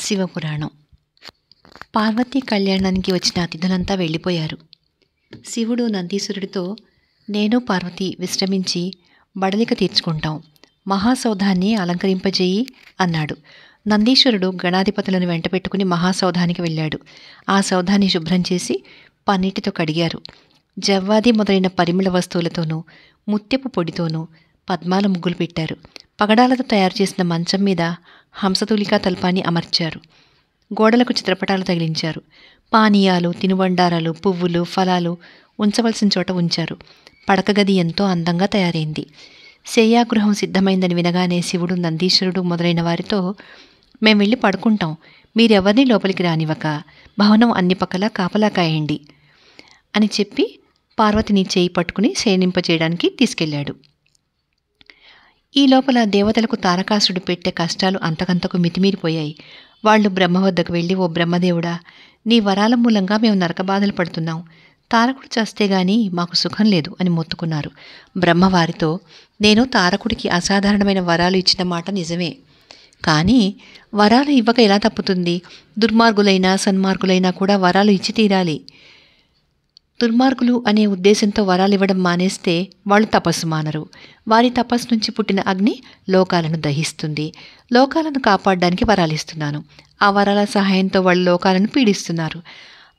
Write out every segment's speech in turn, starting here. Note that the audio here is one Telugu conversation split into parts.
శివపురాణం. పార్వతీ కళ్యాణానికి వచ్చిన అతిథులంతా వెళ్ళిపోయారు. శివుడు నందీశ్వరుడితో, నేను పార్వతి విశ్రమించి బడలిక తీర్చుకుంటాం, మహాసౌధాన్ని అలంకరింపజేయి అన్నాడు. నందీశ్వరుడు గణాధిపతులను వెంటపెట్టుకుని మహాసౌధానికి వెళ్ళాడు. ఆ సౌధాన్ని శుభ్రం చేసి పన్నీటితో కడిగారు. జవ్వాది మొదలైన పరిమళ వస్తువులతోనూ ముత్యపు పొడితోనూ పద్మాల ముగ్గులు పెట్టారు. పగడాలతో తయారు చేసిన మంచం మీద హంసతూలికా తల్పాన్ని అమర్చారు. గోడలకు చిత్రపటాలు తగిలించారు. పానీయాలు, తినుబండారాలు, పువ్వులు, ఫలాలు ఉంచవలసిన చోట ఉంచారు. పడకగది ఎంతో అందంగా తయారైంది. శయ్యాగృహం సిద్ధమైందని వినగానే శివుడు, నందీశ్వరుడు మొదలైన వారితో, మేం వెళ్ళి పడుకుంటాం, మీరెవరినీ లోపలికి రానివ్వక భవనం అన్ని పక్కలా కాపలా కాయండి అని చెప్పి పార్వతిని చేయి పట్టుకుని శయనింపచేయడానికి తీసుకెళ్లాడు. ఈ లోపల దేవతలకు తారకాసురుడు పెట్టే కష్టాలు అంతకంతకు మితిమీరిపోయాయి. వాళ్ళు బ్రహ్మ వద్దకు వెళ్ళి, ఓ బ్రహ్మదేవుడా, నీ వరాల మూలంగా మేము నరకబాధలు పడుతున్నాం, తారకుడు చస్తే గాని మాకు సుఖం లేదు అని మొత్తుకున్నారు. బ్రహ్మవారితో, నేను తారకుడికి అసాధారణమైన వరాలు ఇచ్చిన మాట నిజమే, కానీ వరాలు ఇవ్వక ఎలా తప్పుతుంది? దుర్మార్గులైనా సన్మార్గులైనా కూడా వరాలు ఇచ్చి తీరాలి. దుర్మార్గులు అనే ఉద్దేశంతో వరాలు ఇవ్వడం మానేస్తే వాళ్ళు తపస్సు మానరు. వారి తపస్సు నుంచి పుట్టిన అగ్ని లోకాలను దహిస్తుంది. లోకాలను కాపాడడానికి వరాలిస్తున్నాను. ఆ వరాల సహాయంతో వాళ్ళు లోకాలను పీడిస్తున్నారు.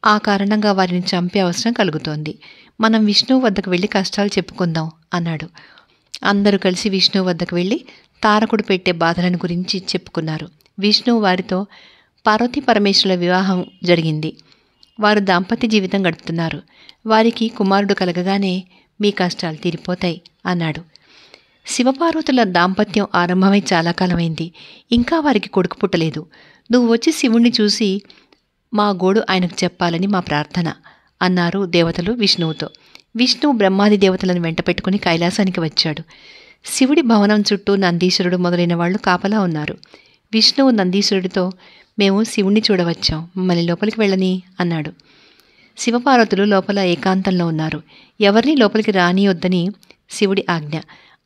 ఆ కారణంగా వారిని చంపే అవసరం కలుగుతోంది. మనం విష్ణువు వద్దకు వెళ్ళి కష్టాలు చెప్పుకుందాం అన్నాడు. అందరూ కలిసి విష్ణువు వద్దకు వెళ్ళి తారకుడు పెట్టే బాధలను గురించి చెప్పుకున్నారు. విష్ణువు వారితో, పార్వతీ పరమేశ్వరుల వివాహం జరిగింది. వారు దాంపత్య జీవితం గడుపుతున్నారు. వారికి కుమారుడు కలగగానే మీ కష్టాలు తీరిపోతాయి అన్నాడు. శివపార్వతుల దాంపత్యం ఆరంభమై చాలా కాలమైంది. ఇంకా వారికి కొడుకు పుట్టలేదు. నువ్వు వచ్చి శివుణ్ణి చూసి మా గోడు ఆయనకు చెప్పాలని మా ప్రార్థన అన్నారు దేవతలు విష్ణువుతో. విష్ణువు బ్రహ్మాది దేవతలను వెంటపెట్టుకుని కైలాసానికి వచ్చాడు. శివుడి భవనం చుట్టూ నందీశ్వరుడు మొదలైన వాళ్ళు కాపలా ఉన్నారు. విష్ణువు నందీశ్వరుడితో, మేము శివుణ్ణి చూడవచ్చాం, మమ్మల్ని లోపలికి వెళ్ళని అన్నాడు. శివపార్వతులు లోపల ఏకాంతంలో ఉన్నారు. ఎవరినీ లోపలికి రానియొద్దని శివుడి ఆజ్ఞ.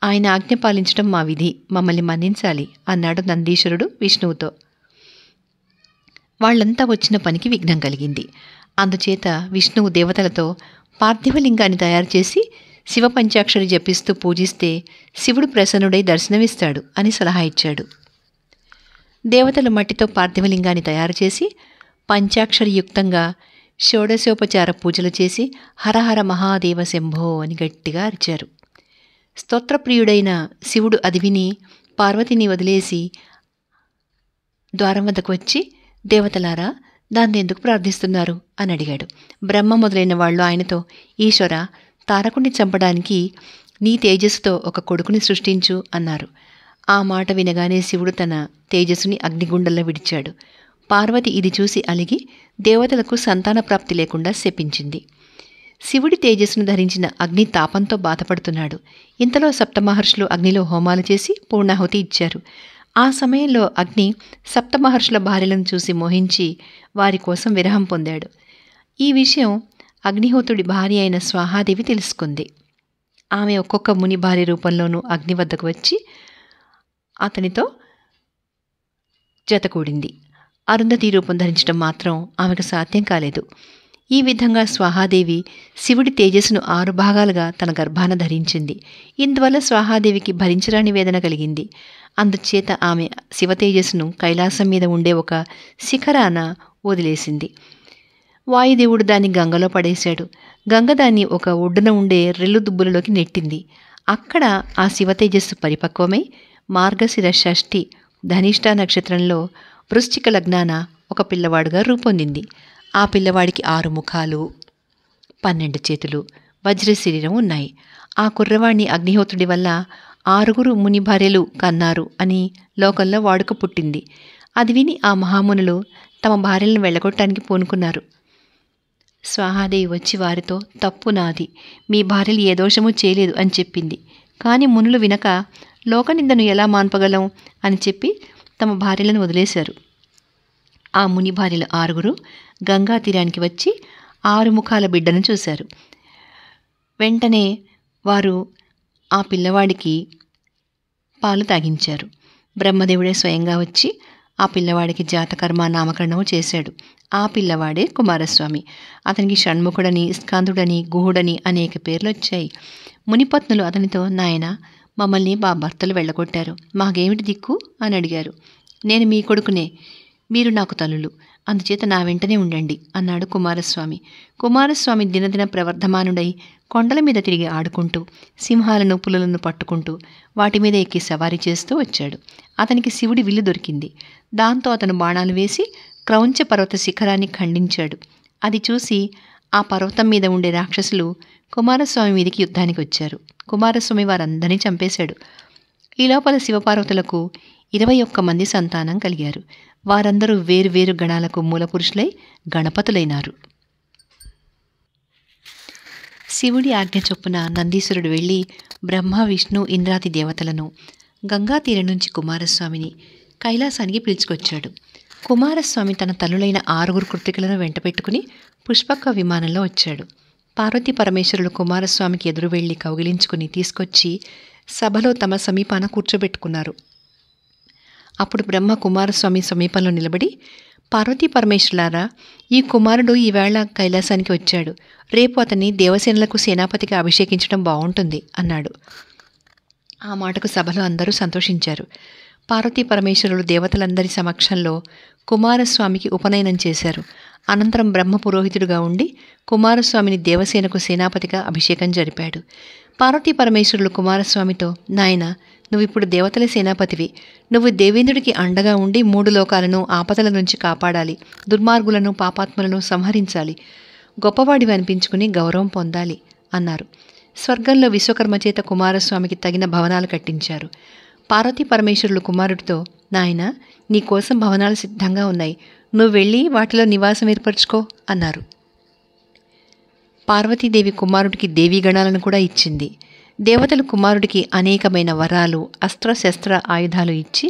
ఆయన ఆజ్ఞ పాలించడం మా విధి, మమ్మల్ని మన్నించాలి అన్నాడు నందీశ్వరుడు విష్ణువుతో. వాళ్లంతా వచ్చిన పనికి విఘ్నం కలిగింది. అందుచేత విష్ణువు దేవతలతో, పార్థివలింగాన్ని తయారు చేసి శివ పంచాక్షరి జపిస్తూ పూజిస్తే శివుడు ప్రసన్నుడై దర్శనమిస్తాడు అని సలహా ఇచ్చాడు. దేవతలు మట్టితో పార్థివలింగాన్ని తయారు చేసి పంచాక్షరియుక్తంగా షోడశోపచార పూజలు చేసి హరహర మహాదేవ శంభో అని గట్టిగా అరిచారు. స్తోత్రప్రియుడైన శివుడు అది విని పార్వతిని వదిలేసి ద్వారం వద్దకు వచ్చి, దేవతలారా, దాన్ని ఎందుకు ప్రార్థిస్తున్నారు అని అడిగాడు. బ్రహ్మ మొదలైన వాళ్ళు ఆయనతో, ఈశ్వర, తారకుణ్ణి చంపడానికి నీ తేజస్సుతో ఒక కొడుకుని సృష్టించు అన్నారు. ఆ మాట వినగానే శివుడు తన తేజస్సుని అగ్నిగుండంలో విడిచాడు. పార్వతి ఇది చూసి అలిగి దేవతలకు సంతాన ప్రాప్తి లేకుండా శపించింది. శివుడి తేజస్సును ధరించిన అగ్ని తాపంతో బాధపడుతున్నాడు. ఇంతలో సప్తమహర్షులు అగ్నిలో హోమాలు చేసి పూర్ణాహుతి ఇచ్చారు. ఆ సమయంలో అగ్ని సప్తమహర్షుల భార్యలను చూసి మోహించి వారి కోసం విరహం పొందాడు. ఈ విషయం అగ్నిహోత్రుడి భార్య అయిన స్వాహాదేవి తెలుసుకుంది. ఆమె ఒక్కొక్క ముని భార్య రూపంలోనూ అగ్ని వద్దకు వచ్చి అతనితో జతకూడింది. అరుంధతి రూపం ధరించడం మాత్రం ఆమెకు సాధ్యం కాలేదు. ఈ విధంగా స్వాహాదేవి శివుడి తేజస్సును 6 భాగాలుగా తన గర్భాన ధరించింది. ఇందువల్ల స్వాహాదేవికి భరించరాని వేదన కలిగింది. అందుచేత ఆమె శివ తేజస్సును కైలాసం మీద ఉండే ఒక శిఖరాన వదిలేసింది. వాయుదేవుడు దాన్ని గంగలో పడేశాడు. గంగ దాన్ని ఒక ఒడ్డున ఉండే రెల్లు దుబ్బులలోకి నెట్టింది. అక్కడ ఆ శివ తేజస్సు పరిపక్వమై మార్గశిర షష్ఠి ధనిష్ఠ నక్షత్రంలో వృశ్చిక లగ్నాన ఒక పిల్లవాడుగా రూపొందింది. ఆ పిల్లవాడికి 6 ముఖాలు, 12 చేతులు, వజ్ర శరీరం ఉన్నాయి. ఆ కుర్రవాణ్ణి అగ్నిహోత్రుడి వల్ల 6 ముని భార్యలు కన్నారు అని లోకంలో వాడుక పుట్టింది. అది విని ఆ మహామునులు తమ భార్యలను వెళ్ళగొట్టడానికి పూనుకున్నారు. స్వాహాదేవి వచ్చి వారితో, తప్పు నాది, మీ భార్యలు ఏ దోషము చేయలేదు అని చెప్పింది. కానీ మునులు వినక, లోకనిందను ఎలా మాన్పగలం అని చెప్పి తమ భార్యలను వదిలేశారు. ఆ ముని భార్యలు 6 గంగా తీరానికి వచ్చి 6 ముఖాల బిడ్డను చూశారు. వెంటనే వారు ఆ పిల్లవాడికి పాలు తాగించారు. బ్రహ్మదేవుడే స్వయంగా వచ్చి ఆ పిల్లవాడికి జాతకర్మ నామకరణం చేశాడు. ఆ పిల్లవాడే కుమారస్వామి. అతనికి షణ్ముఖుడని, స్కందుడని, గుహుడని అనేక పేర్లు వచ్చాయి. మునిపత్నులు అతనితో, నాయన, మమ్మల్ని మా భర్తలు వెళ్ళగొట్టారు, మాకేమిటి దిక్కు అని అడిగారు. నేను మీ కొడుకునే, మీరు నాకు తల్లులు, అందుచేత నా వెంటనే ఉండండి అన్నాడు కుమారస్వామి. కుమారస్వామి దినదిన ప్రవర్ధమానుడై కొండల మీద తిరిగి ఆడుకుంటూ, సింహాలను పులులను పట్టుకుంటూ వాటి మీద ఎక్కి సవారీ చేస్తూ వచ్చాడు. అతనికి శివుడి విల్లు దొరికింది. దాంతో అతను బాణాలు వేసి క్రౌంచ పర్వత శిఖరాన్ని ఖండించాడు. అది చూసి ఆ పర్వతం మీద ఉండే రాక్షసులు కుమారస్వామి మీదికి యుద్ధానికి వచ్చారు. కుమారస్వామి వారందరినీ చంపేశాడు. ఈ లోపల శివపార్వతులకు 21 మంది సంతానం కలిగారు. వారందరూ వేరువేరు గణాలకు మూలపురుషులై గణపతులైనారు. శివుడి ఆజ్ఞ చొప్పున నందీశ్వరుడు వెళ్ళి బ్రహ్మ, విష్ణు, ఇంద్రాది దేవతలను, గంగా తీరం నుంచి కుమారస్వామిని కైలాసానికి పిలుచుకొచ్చాడు. కుమారస్వామి తన తల్లులైన 6 కృత్తికలను వెంటపెట్టుకుని పుష్పక విమానంలో వచ్చాడు. పార్వతీ పరమేశ్వరులు కుమారస్వామికి ఎదురు వెళ్లి కౌగిలించుకుని తీసుకొచ్చి సభలో తమ సమీపాన కూర్చోబెట్టుకున్నారు. అప్పుడు బ్రహ్మ కుమారస్వామి సమీపంలో నిలబడి, పార్వతీ పరమేశ్వరులారా, ఈ కుమారుడు ఈవేళ కైలాసానికి వచ్చాడు. రేపు అతన్ని దేవసేనలకు సేనాపతిగా అభిషేకించడం బాగుంటుంది అన్నాడు. ఆ మాటకు సభలో అందరూ సంతోషించారు. పార్వతీ పరమేశ్వరులు దేవతలందరి సమక్షంలో కుమారస్వామికి ఉపనయనం చేశారు. అనంతరం బ్రహ్మ పురోహితుడుగా ఉండి కుమారస్వామిని దేవసేనకు సేనాపతిగా అభిషేకం జరిపాడు. పార్వతీ పరమేశ్వరులు కుమారస్వామితో, నాయన, నువ్విప్పుడు దేవతల సేనాపతివి. నువ్వు దేవేంద్రుడికి అండగా ఉండి 3 లోకాలను ఆపదల నుంచి కాపాడాలి, దుర్మార్గులను, పాపాత్ములను సంహరించాలి, గొప్పవాడివి అనిపించుకుని గౌరవం పొందాలి అన్నారు. స్వర్గంలో విశ్వకర్మ చేత కుమారస్వామికి తగిన భవనాలు కట్టించారు. పార్వతీ పరమేశ్వరులు కుమారుడితో, నాయన, నీకోసం భవనాలు సిద్ధంగా ఉన్నాయి, నువ్వు వెళ్ళి వాటిలో నివాసం ఏర్పరచుకో అన్నారు. పార్వతీదేవి కుమారుడికి దేవీగణాలను కూడా ఇచ్చింది. దేవతలు కుమారుడికి అనేకమైన వరాలు, అస్త్రశస్త్ర ఆయుధాలు ఇచ్చి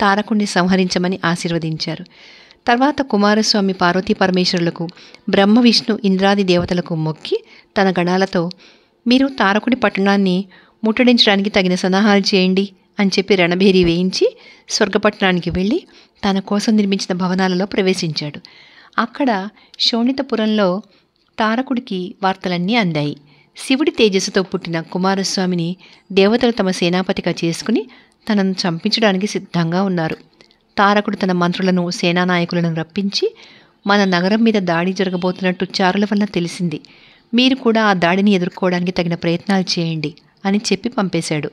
తారకుణ్ణి సంహరించమని ఆశీర్వదించారు. తర్వాత కుమారస్వామి పార్వతీ పరమేశ్వరులకు, బ్రహ్మ, విష్ణు, ఇంద్రాది దేవతలకు మొక్కి తన గణాలతో, మీరు తారకుడి పట్టణాన్ని ముట్టడించడానికి తగిన సన్నాహాలు చేయండి అని చెప్పి రణభేరి వేయించి స్వర్గపట్టణానికి వెళ్ళి తన కోసం నిర్మించిన భవనాలలో ప్రవేశించాడు. అక్కడ శోణితపురంలో తారకుడికి వార్తలన్నీ అందాయి. శివుడి తేజస్సుతో పుట్టిన కుమారస్వామిని దేవతలు తమ సేనాపతిగా చేసుకుని తనను చంపించడానికి సిద్ధంగా ఉన్నారు. తారకుడు తన మంత్రులను, సేనానాయకులను రప్పించి, మన నగరం మీద దాడి జరగబోతున్నట్టు చారుల వల్ల తెలిసింది, మీరు కూడా ఆ దాడిని ఎదుర్కోవడానికి తగిన ప్రయత్నాలు చేయండి అని చెప్పి పంపేశాడు.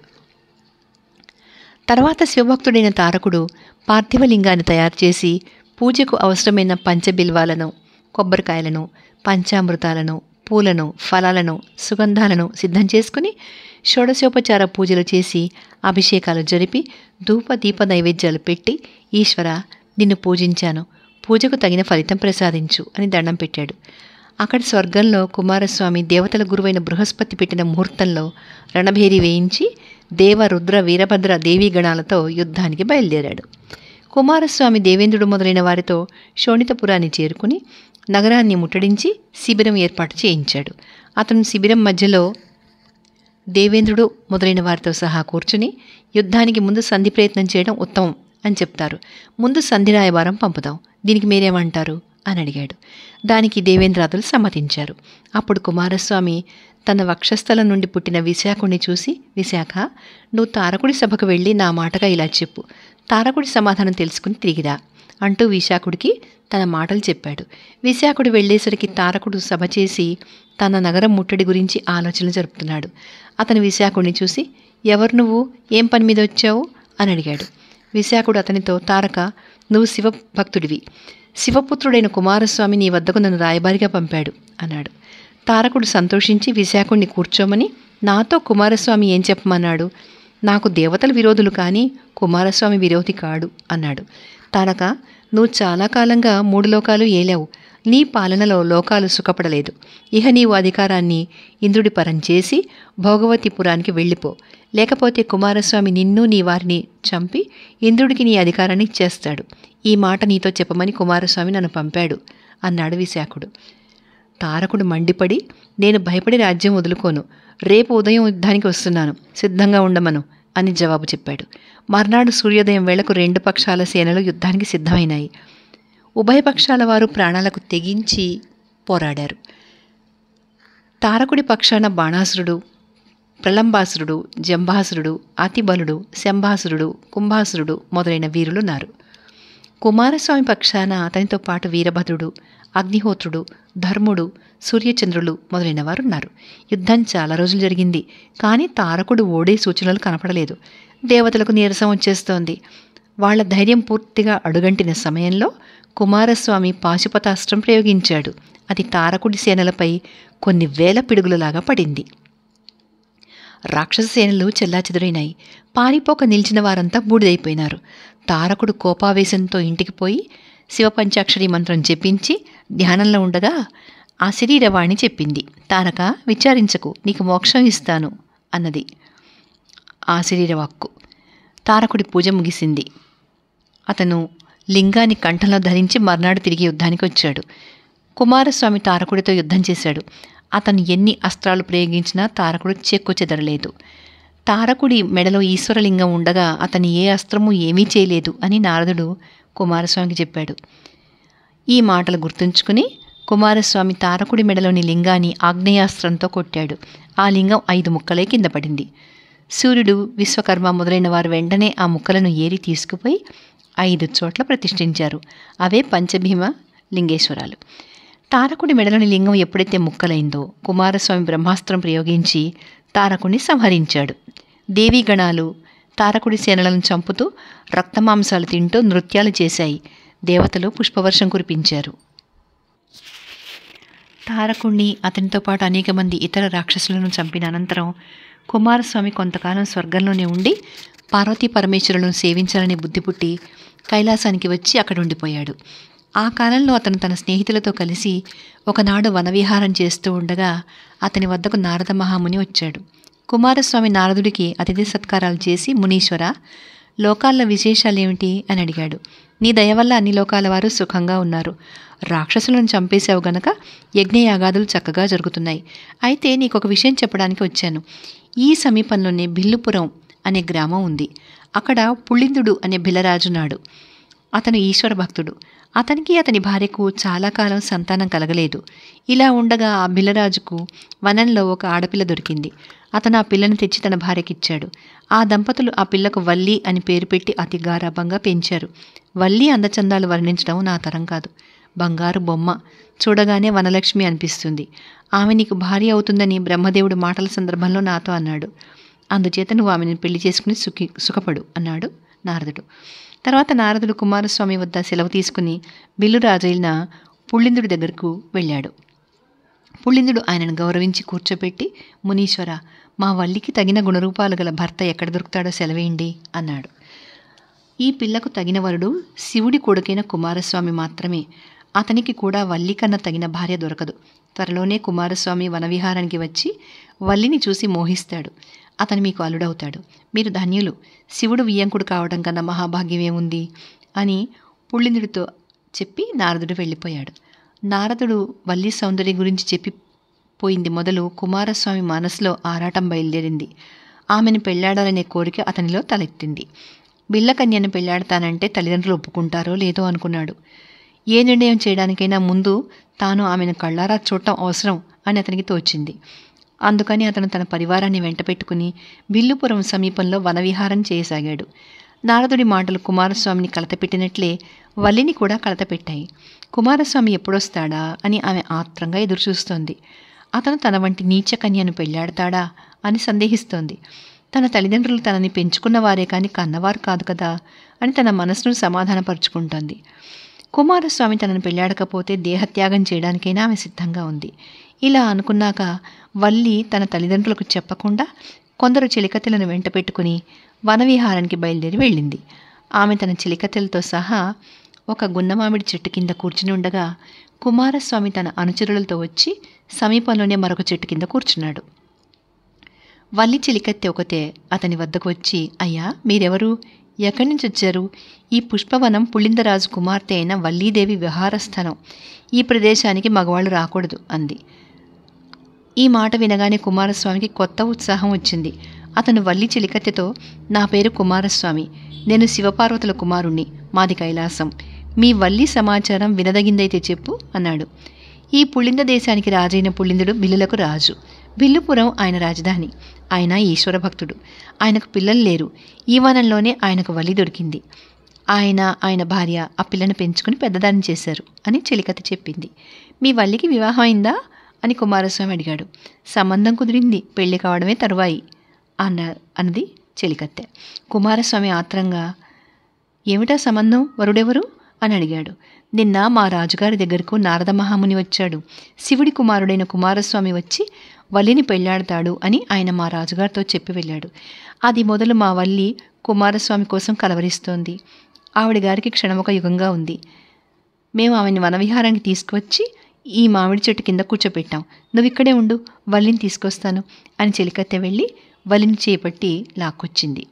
తర్వాత శివభక్తుడైన తారకుడు పార్థివలింగాన్ని తయారు చేసి పూజకు అవసరమైన పంచబిల్వాలను, కొబ్బరికాయలను, పంచామృతాలను, పూలను, ఫలాలను, సుగంధాలను సిద్ధం చేసుకుని షోడశోపచార పూజలు చేసి అభిషేకాలు జరిపి ధూప దీప నైవేద్యాలు పెట్టి, ఈశ్వర, నిన్ను పూజించాను, పూజకు తగిన ఫలితం ప్రసాదించు అని దండం పెట్టాడు. అక్కడి స్వర్గంలో కుమారస్వామి దేవతల గురువైన బృహస్పతి పెట్టిన ముహూర్తంలో రణభేరి వేయించి దేవ, రుద్ర, వీరభద్ర దేవీ గణాలతో యుద్ధానికి బయలుదేరాడు. కుమారస్వామి దేవేంద్రుడు మొదలైన వారితో శోణితపురాన్ని చేరుకుని నగరాన్ని ముట్టడించి శిబిరం ఏర్పాటు చేయించాడు. అతను శిబిరం మధ్యలో దేవేంద్రుడు మొదలైన వారితో సహా కూర్చుని, యుద్ధానికి ముందు సంధి ప్రయత్నం చేయడం ఉత్తమం అని చెప్తారు, ముందు సంధి రాయబారం పంపుదాం, దీనికి మీరేమంటారు అని అడిగాడు. దానికి దేవేంద్రాదులు సమ్మతించారు. అప్పుడు కుమారస్వామి తన వక్షస్థలం నుండి పుట్టిన విశాఖుడిని చూసి, విశాఖ, నువ్వు తారకుడి సభకు వెళ్ళి నా మాటగా ఇలా చెప్పు, తారకుడి సమాధానం తెలుసుకుని తిరిగిరా అంటూ విశాఖుడికి తన మాటలు చెప్పాడు. విశాఖుడు వెళ్ళేసరికి తారకుడు సభ చేసి తన నగరం ముట్టడి గురించి ఆలోచనలు జరుపుతున్నాడు. అతను విశాఖుడిని చూసి, ఎవరు నువ్వు, ఏం పని మీద వచ్చావు అని అడిగాడు. విశాఖుడు అతనితో, తారక, నువ్వు శివభక్తుడివి, శివపుత్రుడైన కుమారస్వామి నీ వద్దకు నన్ను రాయబారిగా పంపాడు అన్నాడు. తారకుడు సంతోషించి విశాఖుడిని కూర్చోమని, నాతో కుమారస్వామి ఏం చెప్పమన్నాడు, నాకు దేవతల విరోధులు కానీ కుమారస్వామి విరోధి కాడు అన్నాడు. తారక, నువ్వు చాలా కాలంగా 3 లోకాలు ఏలావు, నీ పాలనలో లోకాలు సుఖపడలేదు. ఇహ నీవు అధికారాన్ని ఇంద్రుడి పరం చేసి భోగవతిపురానికి వెళ్ళిపో, లేకపోతే కుమారస్వామి నిన్ను, నీ వారిని చంపి ఇంద్రుడికి నీ అధికారాన్ని ఇచ్చేస్తాడు. ఈ మాట నీతో చెప్పమని కుమారస్వామి నన్ను పంపాడు అన్నాడు విశాఖుడు. తారకుడు మండిపడి, నేను భయపడి రాజ్యం వదులుకోను, రేపు ఉదయం యుద్ధానికి వస్తున్నాను, సిద్ధంగా ఉండమను అని జవాబు చెప్పాడు. మర్నాడు సూర్యోదయం వేళకు 2 పక్షాల సేనలు యుద్ధానికి సిద్ధమైనాయి. ఉభయ పక్షాల వారు ప్రాణాలకు తెగించి పోరాడారు. తారకుడి పక్షాన బాణాసురుడు, ప్రలంబాసురుడు, జంబాసురుడు, అతిబలుడు, శంభాసురుడు, కుంభాసురుడు మొదలైన వీరులున్నారు. కుమారస్వామి పక్షాన అతనితో పాటు వీరభద్రుడు, అగ్నిహోత్రుడు, ధర్ముడు, సూర్యచంద్రులు మొదలైన వారున్నారు. యుద్ధం చాలా రోజులు జరిగింది. కానీ తారకుడు ఓడే సూచనలు కనపడలేదు. దేవతలకు నీరసం వచ్చేస్తోంది. వాళ్ల ధైర్యం పూర్తిగా అడుగంటిన సమయంలో కుమారస్వామి పాశుపతాస్త్రం ప్రయోగించాడు. అది తారకుడి సేనలపై కొన్ని వేల పిడుగులలాగా పడింది. రాక్షస సేనలు చెల్లాచెదురైనాయి. పారిపోక నిలిచిన వారంతా బూడిదైపోయినారు. తారకుడు కోపావేశంతో ఇంటికి పోయి శివపంచాక్షరి మంత్రం జపించి ధ్యానంలో ఉండగా ఆ శరీరవాణి చెప్పింది, తారక విచారించకు, నీకు మోక్షం ఇస్తాను అన్నది ఆ శరీరవాక్కు. తారకుడి పూజ ముగిసింది. అతను లింగాన్ని కంఠంలో ధరించి మర్నాడు తిరిగి యుద్ధానికి వచ్చాడు. కుమారస్వామి తారకుడితో యుద్ధం చేశాడు. అతను ఎన్ని అస్త్రాలు ప్రయోగించినా తారకుడు చెక్కు చెదరలేదు. తారకుడి మెడలో ఈశ్వరలింగం ఉండగా అతని ఏ అస్త్రము ఏమీ చేయలేదు అని నారదుడు కుమారస్వామికి చెప్పాడు. ఈ మాటలు గుర్తుంచుకుని కుమారస్వామి తారకుడి మెడలోని లింగాన్ని ఆగ్నేయాస్త్రంతో కొట్టాడు. ఆ లింగం 5 ముక్కలై కింద పడింది. సూర్యుడు, విశ్వకర్మ మొదలైన వారు వెంటనే ఆ ముక్కలను ఏరి తీసుకుపోయి 5 చోట్ల ప్రతిష్ఠించారు. అవే పంచభీమ లింగేశ్వరాలు. తారకుడి మెడలోని లింగం ఎప్పుడైతే ముక్కలైందో కుమారస్వామి బ్రహ్మాస్త్రం ప్రయోగించి తారకుడిని సంహరించాడు. దేవీగణాలు తారకుడి సేనలను చంపుతూ రక్తమాంసాలు తింటూ నృత్యాలు చేశాయి. దేవతలు పుష్పవర్షం కురిపించారు. తారకుణ్ణి అతనితో పాటు అనేక మంది ఇతర రాక్షసులను చంపిన అనంతరం కుమారస్వామి కొంతకాలం స్వర్గంలోనే ఉండి పార్వతీ పరమేశ్వరులను సేవించాలని బుద్ధి పుట్టి కైలాసానికి వచ్చి అక్కడ ఉండిపోయాడు. ఆ కాలంలో అతను తన స్నేహితులతో కలిసి ఒకనాడు వనవిహారం చేస్తూ ఉండగా అతని వద్దకు నారద మహాముని వచ్చాడు. కుమారస్వామి నారదుడికి అతిథి సత్కారాలు చేసి, మునీశ్వర, లోకాల్లో విశేషాలేమిటి అని అడిగాడు. నీ దయ వల్ల అన్ని లోకాల వారు సుఖంగా ఉన్నారు. రాక్షసులను చంపేశావు గనక యజ్ఞయాగాదులు చక్కగా జరుగుతున్నాయి. అయితే నీకొక విషయం చెప్పడానికి వచ్చాను. ఈ సమీపంలోనే బిల్లుపురం అనే గ్రామం ఉంది. అక్కడ పుళిందుడు అనే బిలరాజున్నాడు. అతను ఈశ్వర భక్తుడు. అతనికి అతని భార్యకు చాలా కాలం సంతానం కలగలేదు. ఇలా ఉండగా ఆ బిల్లరాజుకు వనంలో ఒక ఆడపిల్ల దొరికింది. అతను ఆ పిల్లను తెచ్చి తన భార్యకిచ్చాడు. ఆ దంపతులు ఆ పిల్లకు వల్లి అని పేరు పెట్టి అతి గారాబంగా పెంచారు. వల్లి అందచందాలు వర్ణించడం నా తరం కాదు. బంగారు బొమ్మ, చూడగానే వనలక్ష్మి అనిపిస్తుంది. ఆమె నీకు భార్య అవుతుందని బ్రహ్మదేవుడు మాటల సందర్భంలో నాతో అన్నాడు. అందుచేత నువ్వు ఆమెను పెళ్లి చేసుకుని సుఖపడు అన్నాడు నారదుడు. తర్వాత నారదుడు కుమారస్వామి వద్ద సెలవు తీసుకుని బిల్లురాజైన పుళిందుడి దగ్గరకు వెళ్ళాడు. పుళిందుడు ఆయనను గౌరవించి కూర్చోబెట్టి, మునీశ్వర, మా వల్లికి తగిన గుణరూపాలు గల భర్త ఎక్కడ దొరుకుతాడో సెలవేయండి అన్నాడు. ఈ పిల్లకు తగిన వరుడు శివుడి కొడుకైన కుమారస్వామి మాత్రమే. అతనికి కూడా వల్లి కన్నా తగిన భార్య దొరకదు. త్వరలోనే కుమారస్వామి వనవిహారానికి వచ్చి వల్లిని చూసి మోహిస్తాడు. అతను మీకు అల్లుడవుతాడు. మీరు ధన్యులు. శివుడు వియ్యంకుడు కావడం కన్నా మహాభాగ్యమేముంది అని పుళిందుడితో చెప్పి నారదుడు వెళ్ళిపోయాడు. నారదుడు వల్లి సౌందర్యం గురించి చెప్పిపోయింది మొదలు కుమారస్వామి మనసులో ఆరాటం బయలుదేరింది. ఆమెను పెళ్లాడాలనే కోరిక అతనిలో తలెత్తింది. బిల్లకన్యను పెళ్లాడతానంటే తల్లిదండ్రులు ఒప్పుకుంటారో లేదో అనుకున్నాడు. ఏ నిర్ణయం చేయడానికైనా ముందు తాను ఆమెను కళ్ళారా చూడటం అవసరం అని అతనికి తోచింది. అందుకని అతను తన పరివారాన్ని వెంట పెట్టుకుని బిల్లుపురం సమీపంలో వనవిహారం చేయసాగాడు. నారదుడి మాటలు కుమారస్వామిని కలతపెట్టినట్లే వల్లిని కూడా కలతపెట్టాయి. కుమారస్వామి ఎప్పుడొస్తాడా అని ఆమె ఆత్రంగా ఎదురుచూస్తోంది. అతను తన వంటి నీచ కన్యను పెళ్లాడతాడా అని సందేహిస్తోంది. తన తల్లిదండ్రులు తనని పెంచుకున్న వారే కానీ కన్నవారు కాదు కదా అని తన మనసును సమాధానపరుచుకుంటోంది. కుమారస్వామి తనను పెళ్లాడకపోతే దేహత్యాగం చేయడానికైనా ఆమె సిద్ధంగా ఉంది. ఇలా అనుకున్నాక వల్లి తన తల్లిదండ్రులకు చెప్పకుండా కొందరు చెలికత్తెలను వెంట పెట్టుకుని వనవిహారానికి బయలుదేరి వెళ్ళింది. ఆమె తన చెలికత్తెలతో సహా ఒక గున్నమామిడి చెట్టు కింద కూర్చుని ఉండగా కుమారస్వామి తన అనుచరులతో వచ్చి సమీపంలోనే మరొక చెట్టు కింద కూర్చున్నాడు. వల్లి చెలికత్తె ఒకతే అతని వద్దకు వచ్చి, అయ్యా, మీరెవరు? ఎక్కడి నుంచి వచ్చారు? ఈ పుష్పవనం పుళిందరాజు కుమార్తె అయిన వల్లీదేవి విహారస్థానం. ఈ ప్రదేశానికి మగవాళ్ళు రాకూడదు అంది. ఈ మాట వినగానే కుమారస్వామికి కొత్త ఉత్సాహం వచ్చింది. అతను వల్లి చెలికత్తెతో, నా పేరు కుమారస్వామి, నేను శివపార్వతుల కుమారుణ్ణి, మాది కైలాసం, మీ వల్లి సమాచారం వినదగిందైతే చెప్పు అన్నాడు. ఈ పుళింద దేశానికి రాజైన పుళిందుడు బిల్లులకు రాజు. బిల్లుపురం ఆయన రాజధాని. ఆయన ఈశ్వర భక్తుడు. ఆయనకు పిల్లలు లేరు. ఈ వనంలోనే ఆయనకు వల్లి దొరికింది. ఆయన భార్య ఆ పిల్లను పెంచుకుని పెద్దదాన్ని చేశారు అని చెలికత్త చెప్పింది. మీ వల్లికి వివాహం అయిందా అని కుమారస్వామి అడిగాడు. సంబంధం కుదిరింది, పెళ్లి కావడమే తరువాయి అన్నది చెలికత్తె. కుమారస్వామి ఆత్రంగా, ఏమిటా సంబంధం, వరుడెవరు అని అడిగాడు. నిన్న మా రాజుగారి దగ్గరకు నారద మహాముని వచ్చాడు. శివుడి కుమారుడైన కుమారస్వామి వచ్చి వల్లిని పెళ్లాడతాడు అని ఆయన మా రాజుగారితో చెప్పి వెళ్ళాడు. అది మొదలు మా వల్లి కుమారస్వామి కోసం కలవరిస్తోంది. ఆవిడ గారికి క్షణమొక యుగంగా ఉంది. మేము ఆమెను వనవిహారానికి తీసుకువచ్చి ఈ మామిడి చెట్టు కింద కూర్చోపెట్టాం. నువ్వు ఇక్కడే ఉండు, వల్లిని తీసుకొస్తాను అని చెలికత్తె వెళ్ళి వల్లిని చేపట్టి లాక్కొచ్చింది.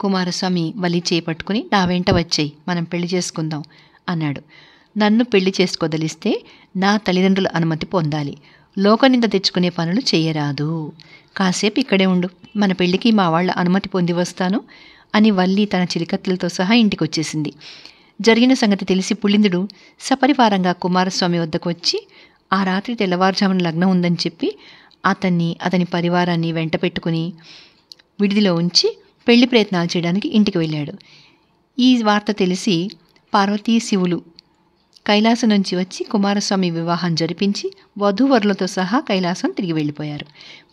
కుమారస్వామి వల్లి చేపట్టుకుని, నా వెంట వచ్చేయి, మనం పెళ్లి చేసుకుందాం అన్నాడు. నన్ను పెళ్లి చేసుకోదలిస్తే నా తల్లిదండ్రుల అనుమతి పొందాలి. లోకనింద తెచ్చుకునే పనులు చేయరాదు. కాసేపు ఇక్కడే ఉండు, మన పెళ్లికి మా వాళ్ళ అనుమతి పొంది వస్తాను అని వల్లి తన చిలికత్తెలతో సహా ఇంటికొచ్చేసింది. జరిగిన సంగతి తెలిసి పుళిందుడు సపరివారంగా కుమారస్వామి వద్దకు వచ్చి ఆ రాత్రి తెల్లవారుజామున లగ్నం ఉందని చెప్పి అతని పరివారాన్ని వెంట పెట్టుకుని విడిదిలో ఉంచి పెళ్లి ప్రయత్నాలు చేయడానికి ఇంటికి వెళ్ళాడు. ఈ వార్త తెలిసి పార్వతీ శివులు కైలాసం నుంచి వచ్చి కుమారస్వామి వివాహం జరిపించి వధూవరులతో సహా కైలాసం తిరిగి వెళ్ళిపోయారు.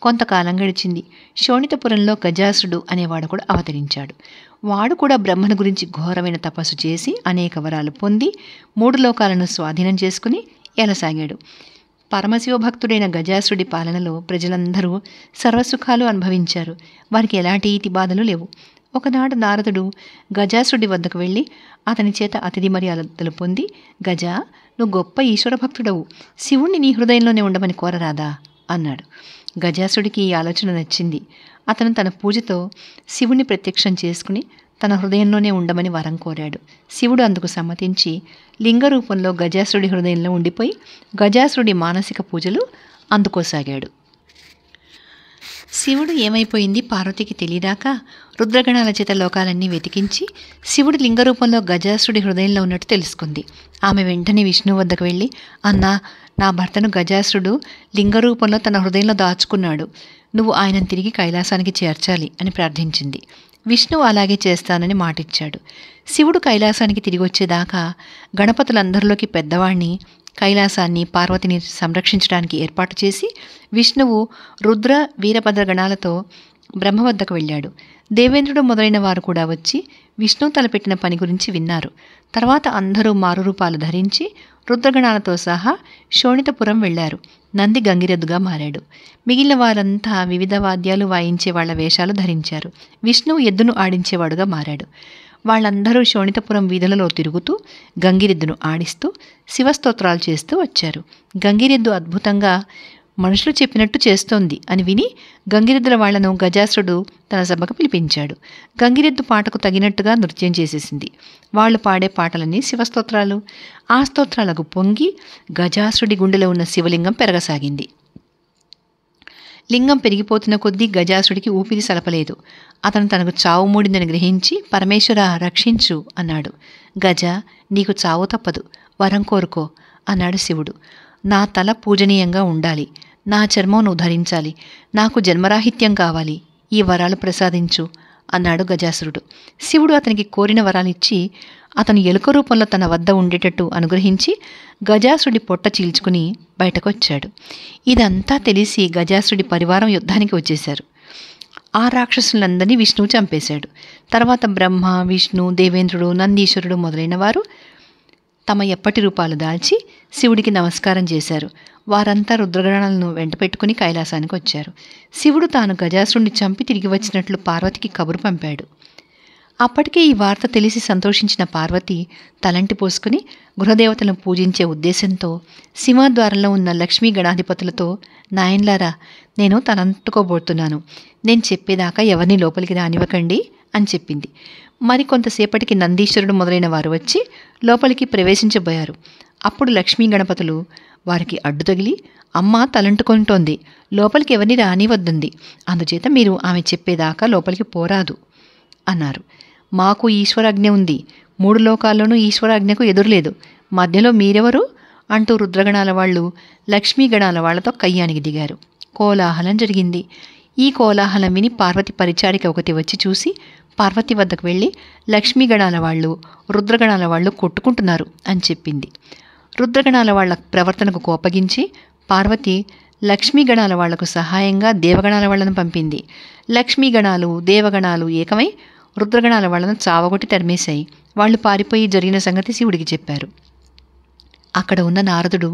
కొంతకాలం గడిచింది. శోణితపురంలో గజాసుడు అనేవాడు కూడా అవతరించాడు. వాడు కూడా బ్రహ్మను గురించి ఘోరమైన తపస్సు చేసి అనేక వరాలు పొంది 3 లోకాలను స్వాధీనం చేసుకుని ఎలసాగాడు. పరమశివ భక్తుడైన గజాసుడి పాలనలో ప్రజలందరూ సర్వసుఖాలు అనుభవించారు. వారికి ఎలాంటి ఈతి బాధలు లేవు. ఒకనాడు నారదుడు గజాసుడి వద్దకు వెళ్ళి అతని చేత అతిథి మర్యాదలు పొంది, గజా, నువ్వు గొప్ప ఈశ్వర భక్తుడవు, శివుణ్ణి నీ హృదయంలోనే ఉండమని కోరరాదా అన్నాడు. గజాసుడికి ఈ ఆలోచన నచ్చింది. అతను తన పూజతో శివుణ్ణి ప్రత్యక్షం చేసుకుని తన హృదయంలోనే ఉండమని వరం కోరాడు. శివుడు అందుకు సమ్మతించి లింగ రూపంలో గజాసుడి హృదయంలో ఉండిపోయి గజాసుడి మానసిక పూజలు అందుకోసాగాడు. శివుడు ఏమైపోయింది పార్వతికి తెలియదాకా రుద్రగణాల చేత లోకాలన్నీ వెతికించి శివుడు లింగరూపంలో గజాసుడి హృదయంలో ఉన్నట్టు తెలుసుకుంది. ఆమె వెంటనే విష్ణువు వద్దకు వెళ్ళి, అన్నా, నా భర్తను గజాసుడు లింగరూపంలో తన హృదయంలో దాచుకున్నాడు, నువ్వు ఆయనను తిరిగి కైలాసానికి చేర్చాలి అని ప్రార్థించింది. విష్ణువు అలాగే చేస్తానని మాటిచ్చాడు. శివుడు కైలాసానికి తిరిగి వచ్చేదాకా గణపతులందరిలోకి పెద్దవాణ్ణి, కైలాసాన్ని, పార్వతిని సంరక్షించడానికి ఏర్పాటు చేసి విష్ణువు రుద్ర వీరభద్ర గణాలతో బ్రహ్మ వద్దకు వెళ్ళాడు. దేవేంద్రుడు మొదలైన వారు కూడా వచ్చి విష్ణువు తలపెట్టిన పని గురించి విన్నారు. తర్వాత అందరూ మారురూపాలు ధరించి రుద్రగణాలతో సహా శోణితపురం వెళ్లారు. నంది గంగిరెద్దుగా మారాడు. మిగిలిన వారంతా వివిధ వాద్యాలు వాయించే వాళ్ల వేషాలు ధరించారు. విష్ణువు ఎద్దును ఆడించేవాడుగా మారాడు. వాళ్ళందరూ శోణితపురం వీధులలో తిరుగుతూ గంగిరెద్దును ఆడిస్తూ శివస్తోత్రాలు చేస్తూ వచ్చారు. గంగిరెద్దు అద్భుతంగా మనుషులు చెప్పినట్టు చేస్తోంది అని విని గంగిరెద్దుల వాళ్లను గజాసుడు తన సభకు పిలిపించాడు. గంగిరెద్దు పాటకు తగినట్టుగా నృత్యం చేసేసింది. వాళ్ళు పాడే పాటలన్నీ శివస్తోత్రాలు. ఆ స్తోత్రాలకు పొంగి గజాసుడి గుండెలో ఉన్న శివలింగం పెరగసాగింది. లింగం పెరిగిపోతున్న కొద్దీ గజాసుడికి ఊపిరి సలపలేదు. అతను తనకు చావు మూడిందని గ్రహించి, పరమేశ్వర రక్షించు అన్నాడు. గజ, నీకు చావు తప్పదు, వరం కోరుకో అన్నాడు శివుడు. నా తల పూజనీయంగా ఉండాలి, నా చర్మం నువ్వు ధరించాలి, నాకు జన్మరాహిత్యం కావాలి, ఈ వరాలు ప్రసాదించు అన్నాడు గజాసురుడు. శివుడు అతనికి కోరిన వరాలిచ్చి అతను ఎలుక రూపంలో తన వద్ద ఉండేటట్టు అనుగ్రహించి గజాసుడి పొట్ట చీల్చుకుని బయటకొచ్చాడు. ఇదంతా తెలిసి గజాసుడి పరివారం యుద్ధానికి వచ్చేశారు. ఆ రాక్షసులందరినీ విష్ణువు చంపేశాడు. తర్వాత బ్రహ్మ, విష్ణు, దేవేంద్రుడు, నందీశ్వరుడు మొదలైన వారు తమ ఎప్పటి రూపాలు దాల్చి శివుడికి నమస్కారం చేశారు. వారంతా రుద్రగణాలను వెంట పెట్టుకుని కైలాసానికి వచ్చారు. శివుడు తాను గజాసుడిని చంపి తిరిగి వచ్చినట్లు పార్వతికి కబురు పంపాడు. అప్పటికే ఈ వార్త తెలిసి సంతోషించిన పార్వతి తలంటి పోసుకుని గృహదేవతలను పూజించే ఉద్దేశంతో సింహద్వారంలో ఉన్న లక్ష్మీ గణాధిపతులతో, నాయన్లారా, నేను తలంటుకోబోతున్నాను, నేను చెప్పేదాకా ఎవరిని లోపలికి రానివ్వకండి అని చెప్పింది. మరికొంతసేపటికి నందీశ్వరుడు మొదలైన వారు వచ్చి లోపలికి ప్రవేశించబోయారు. అప్పుడు లక్ష్మీ గణపతులు వారికి అడ్డు తగిలి, అమ్మ తలంటుకుంటోంది, లోపలికి ఎవరిని రానివద్దంది, అందుచేత మీరు ఆమె చెప్పేదాకా లోపలికి పోరాదు అన్నారు. మాకు ఈశ్వరాజ్ఞ ఉంది, 3 లోకాల్లోనూ ఈశ్వరాజ్ఞకు ఎదురులేదు, మధ్యలో మీరెవరు అంటూ రుద్రగణాల వాళ్ళు లక్ష్మీగణాల వాళ్లతో కయ్యానికి దిగారు. కోలాహలం జరిగింది. ఈ కోలాహలం విని పార్వతి పరిచారిక ఒకటి వచ్చి చూసి పార్వతి వద్దకు వెళ్ళి లక్ష్మీగణాల వాళ్ళు రుద్రగణాల వాళ్ళు కొట్టుకుంటున్నారు అని చెప్పింది. రుద్రగణాల వాళ్ల ప్రవర్తనకు కోపగించి పార్వతి లక్ష్మీగణాల వాళ్లకు సహాయంగా దేవగణాల వాళ్లను పంపింది. లక్ష్మీగణాలు దేవగణాలు ఏకమై రుద్రగణాల వాళ్లను చావగొట్టి తరిమేశాయి. వాళ్ళు పారిపోయి జరిగిన సంగతి శివుడికి చెప్పారు. అక్కడ ఉన్న నారదుడు,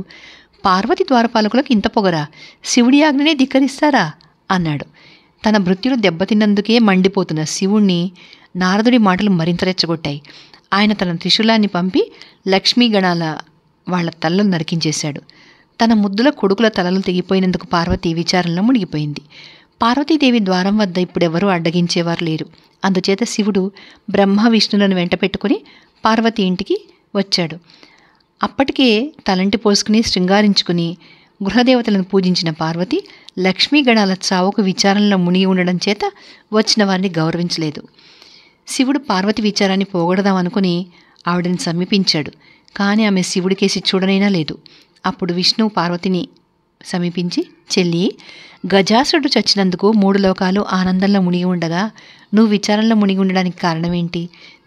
పార్వతి ద్వారపాలకులకు ఇంత పొగరా, శివుడి ఆజ్ఞనే ధిక్కరిస్తారా అన్నాడు. తన భృత్యులు దెబ్బతిన్నందుకే మండిపోతున్న శివుణ్ణి నారదుడి మాటలు మరింత రెచ్చగొట్టాయి. ఆయన తన త్రిశూలాన్ని పంపి లక్ష్మీగణాల వాళ్ల తలలు నరికించేశాడు. తన ముద్దుల కొడుకుల తలలు తెగిపోయినందుకు పార్వతి విచారంలో మునిగిపోయింది. పార్వతీదేవి ద్వారం వద్ద ఇప్పుడెవరూ అడ్డగించేవారు లేరు. అందుచేత శివుడు బ్రహ్మ విష్ణులను వెంట పెట్టుకుని పార్వతి ఇంటికి వచ్చాడు. అప్పటికే తలంటి పోసుకుని శృంగారించుకుని గృహదేవతలను పూజించిన పార్వతి లక్ష్మీగణాల చావుకు విచారంలో మునిగి ఉండడం చేత వచ్చిన వారిని గౌరవించలేదు. శివుడు పార్వతి విచారాన్ని పోగొడదామనుకుని ఆవిడని సమీపించాడు. కానీ ఆమె శివుడికేసి చూడనైనా లేదు. అప్పుడు విష్ణువు పార్వతిని సమీపించి, చెల్లి, గజాసురుడు చచ్చినందుకు 3 లోకాలు ఆనందంలో మునిగి ఉండగా నువ్వు విచారంలో మునిగి ఉండడానికి కారణమేంటి?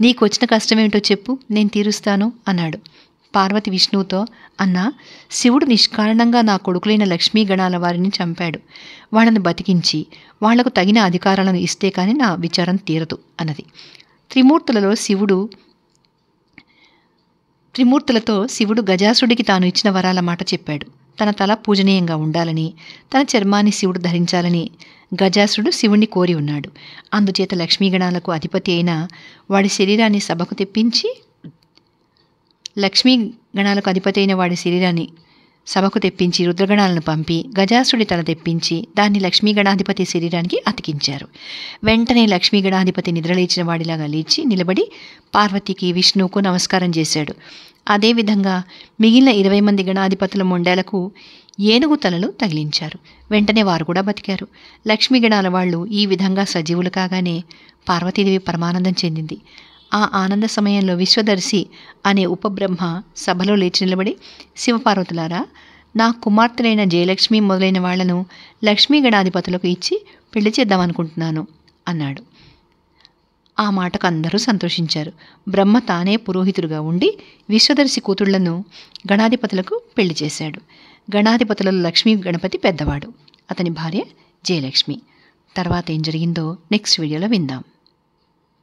నీకు వచ్చిన కష్టమేంటో చెప్పు, నేను తీరుస్తాను అన్నాడు. పార్వతి విష్ణువుతో, అన్నా, శివుడు నిష్కారణంగా నా కొడుకులైన లక్ష్మీగణాల వారిని చంపాడు. వాళ్ళని బతికించి వాళ్లకు తగిన అధికారాలను ఇస్తే కానీ నా విచారం తీరదు అన్నది. త్రిమూర్తులతో శివుడు గజాసుడికి తాను ఇచ్చిన వరాల మాట చెప్పాడు. తన తల పూజనీయంగా ఉండాలని, తన చర్మాన్ని శివుడు ధరించాలని గజాసుడు శివుణ్ణి కోరి ఉన్నాడు. అందుచేత లక్ష్మీగణాలకు అధిపతి అయిన వాడి శరీరాన్ని సభకు తెప్పించి రుద్రగణాలను పంపి గజాసుడి తల తెప్పించి దాన్ని లక్ష్మీగణాధిపతి శరీరానికి అతికించారు. వెంటనే లక్ష్మీగణాధిపతి నిద్రలేచిన వాడిలాగా లేచి నిలబడి పార్వతికి విష్ణువుకు నమస్కారం చేశాడు. అదేవిధంగా మిగిలిన 20 మంది గణాధిపతుల మొండాలకు ఏనుగు తలలు తగిలించారు. వెంటనే వారు కూడా బతికారు. లక్ష్మీగణాల వాళ్ళు ఈ విధంగా సజీవులు కాగానే పార్వతీదేవి పరమానందం చెందింది. ఆ ఆనంద సమయంలో విశ్వదర్శి అనే ఉపబ్రహ్మ సభలో లేచి నిలబడి, శివపార్వతులారా, నా కుమార్తెలైన జయలక్ష్మి మొదలైన వాళ్లను లక్ష్మీగణాధిపతులకు ఇచ్చి పెళ్లి చేద్దామనుకుంటున్నాను అన్నాడు. ఆ మాటకు అందరూ సంతోషించారు. బ్రహ్మ తానే పురోహితుడుగా ఉండి విశ్వదర్శి కూతుళ్లను గణాధిపతులకు పెళ్లి చేశాడు. గణాధిపతులలో లక్ష్మీ గణపతి పెద్దవాడు. అతని భార్య జయలక్ష్మి. తర్వాత ఏం జరిగిందో నెక్స్ట్ వీడియోలో విందాం.